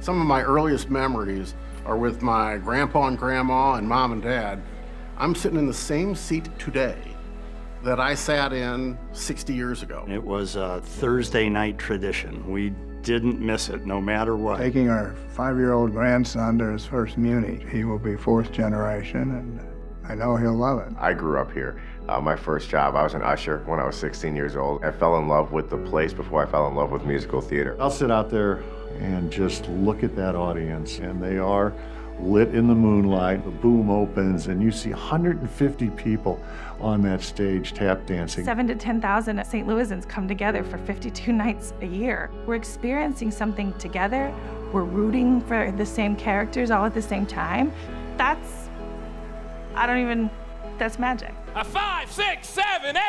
Some of my earliest memories are with my grandpa and grandma and mom and dad. I'm sitting in the same seat today that I sat in 60 years ago. It was a Thursday night tradition. We didn't miss it, no matter what. Taking our 5-year-old grandson to his first Muny. He will be 4th generation, and I know he'll love it. I grew up here. My first job, I was an usher when I was 16 years old. I fell in love with the place before I fell in love with musical theater. I'll sit out there and just look at that audience, and they are lit in the moonlight. The boom opens, and you see 150 people on that stage tap dancing. 7,000 to 10,000 St. Louisans come together for 52 nights a year. We're experiencing something together. We're rooting for the same characters all at the same time. That's magic. A 5, 6, 7, 8.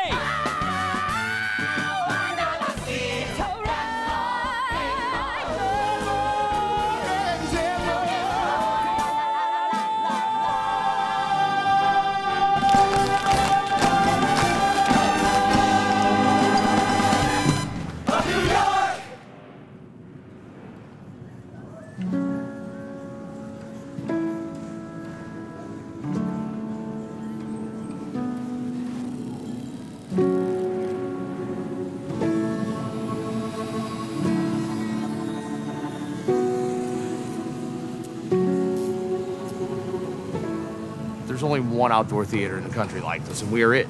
There's only one outdoor theater in the country like this, and we are it.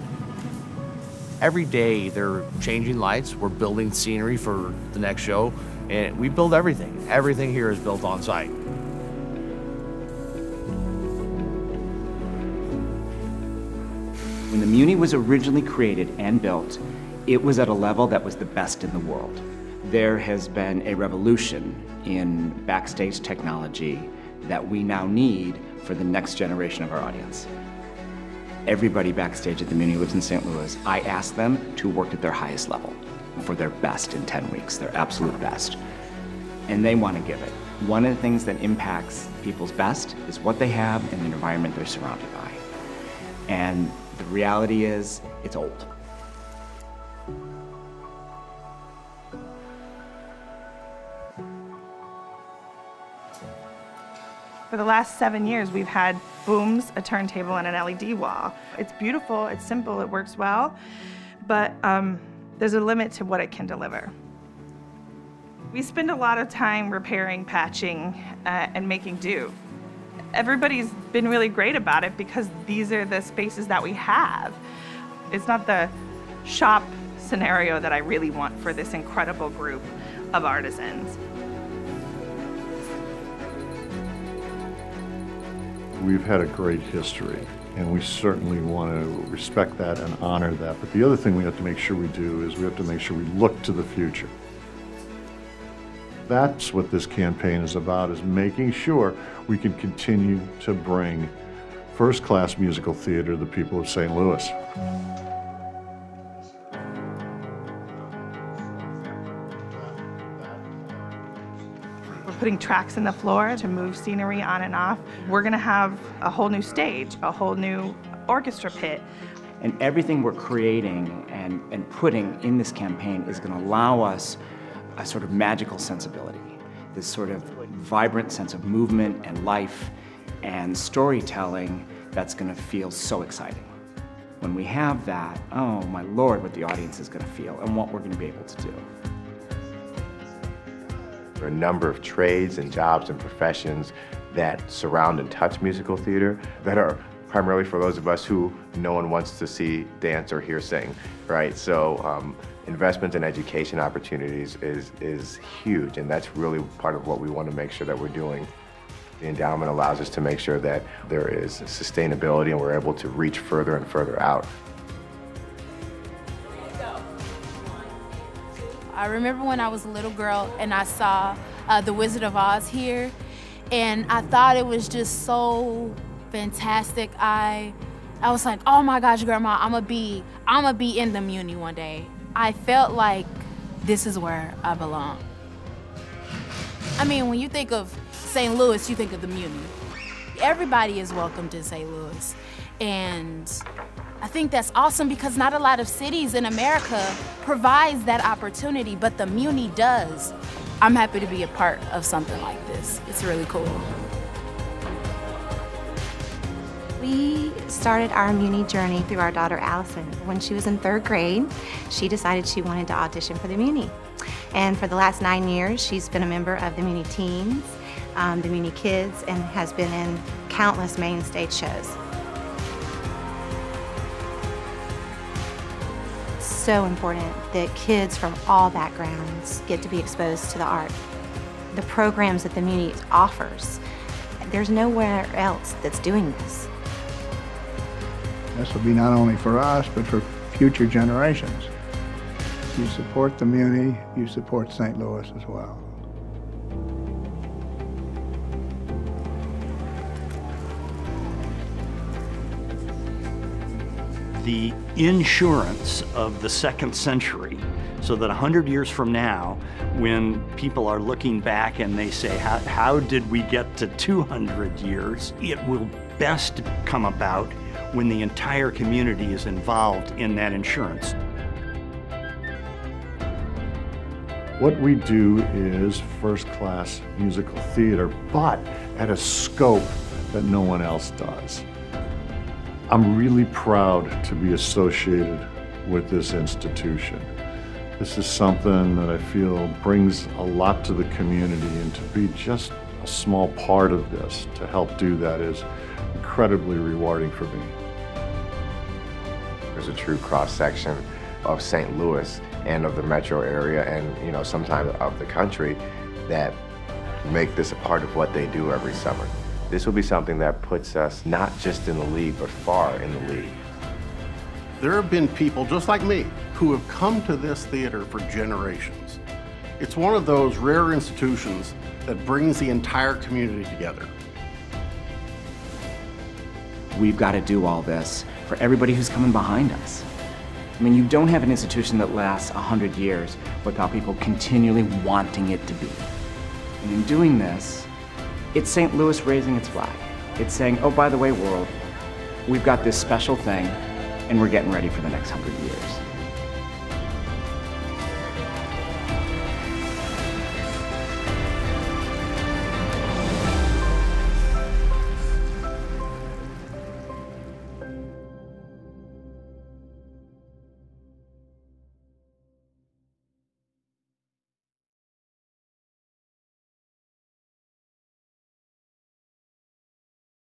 Every day they're changing lights, we're building scenery for the next show, and we build everything. Everything here is built on site. When the Muny was originally created and built, it was at a level that was the best in the world. There has been a revolution in backstage technology that we now need for the next generation of our audience. Everybody backstage at the Muny lives in St. Louis. I ask them to work at their highest level for their best in 10 weeks, their absolute best. And they want to give it. One of the things that impacts people's best is what they have and the environment they're surrounded by. And the reality is, it's old. For the last 7 years, we've had booms, a turntable, and an LED wall. It's beautiful, it's simple, it works well, but there's a limit to what it can deliver. We spend a lot of time repairing, patching, and making do. Everybody's been really great about it because these are the spaces that we have. It's not the shop scenario that I really want for this incredible group of artisans. We've had a great history, and we certainly want to respect that and honor that. But the other thing we have to make sure we do is we have to make sure we look to the future. That's what this campaign is about, is making sure we can continue to bring first-class musical theater to the people of St. Louis. We're putting tracks in the floor to move scenery on and off. We're gonna have a whole new stage, a whole new orchestra pit. And everything we're creating and putting in this campaign is gonna allow us a sort of magical sensibility, this sort of vibrant sense of movement and life and storytelling that's gonna feel so exciting. When we have that, oh my Lord, what the audience is gonna feel and what we're gonna be able to do. There are a number of trades and jobs and professions that surround and touch musical theater that are primarily for those of us who no one wants to see dance or hear sing, right? So investment in education opportunities is huge, and that's really part of what we want to make sure that we're doing. The endowment allows us to make sure that there is sustainability and we're able to reach further and further out. I remember when I was a little girl and I saw The Wizard of Oz here, and I thought it was just so fantastic. I was like, oh my gosh, Grandma, I'ma be in the Muny one day. I felt like this is where I belong. I mean, when you think of St. Louis, you think of the Muny. Everybody is welcome to St. Louis. And I think that's awesome because not a lot of cities in America provides that opportunity, but the Muny does. I'm happy to be a part of something like this. It's really cool. We started our Muny journey through our daughter Allison. When she was in 3rd grade, she decided she wanted to audition for the Muny. And for the last 9 years, she's been a member of the Muny Teens, the Muny Kids, and has been in countless main stage shows. It's so important that kids from all backgrounds get to be exposed to the art. The programs that the Muny offers, there's nowhere else that's doing this. This will be not only for us, but for future generations. You support the Muny, you support St. Louis as well. The insurance of the 2nd century, so that 100 years from now, when people are looking back and they say, how did we get to 200 years? It will best come about when the entire community is involved in that insurance. What we do is first-class musical theater, but at a scope that no one else does. I'm really proud to be associated with this institution. This is something that I feel brings a lot to the community, and to be just a small part of this, to help do that, is incredibly rewarding for me. There's a true cross-section of St. Louis and of the metro area, and sometimes of the country, that make this a part of what they do every summer. This will be something that puts us not just in the league, but far in the league. There have been people just like me who have come to this theater for generations. It's one of those rare institutions that brings the entire community together. We've got to do all this for everybody who's coming behind us. I mean, you don't have an institution that lasts 100 years without people continually wanting it to be. And in doing this, it's St. Louis raising its flag. It's saying, oh, by the way, world, we've got this special thing, and we're getting ready for the next 100 years.